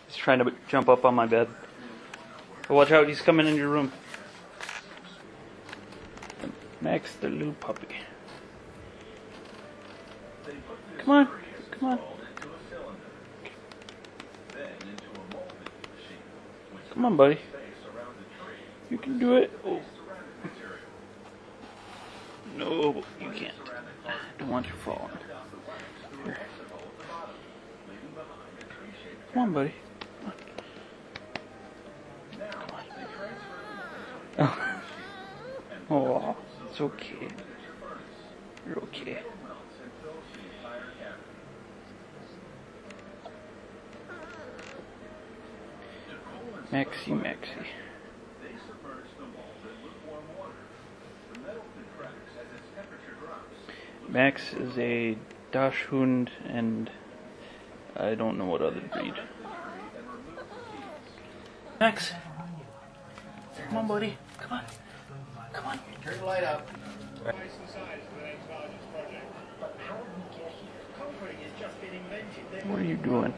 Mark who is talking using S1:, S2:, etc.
S1: He's trying to jump up on my bed. But watch out, he's coming in your room. Max, the little puppy. Come on, come on. Come on, buddy. You can do it. Oh. No, you can't. I don't want you falling. Here. Come on, buddy. Come on. Oh, it's okay. You're okay. Maxie, Maxie. Max is a dachund and I don't know what other breed. Max! Come on, buddy. Come on. Come on.
S2: Turn the light up.
S1: What are you doing?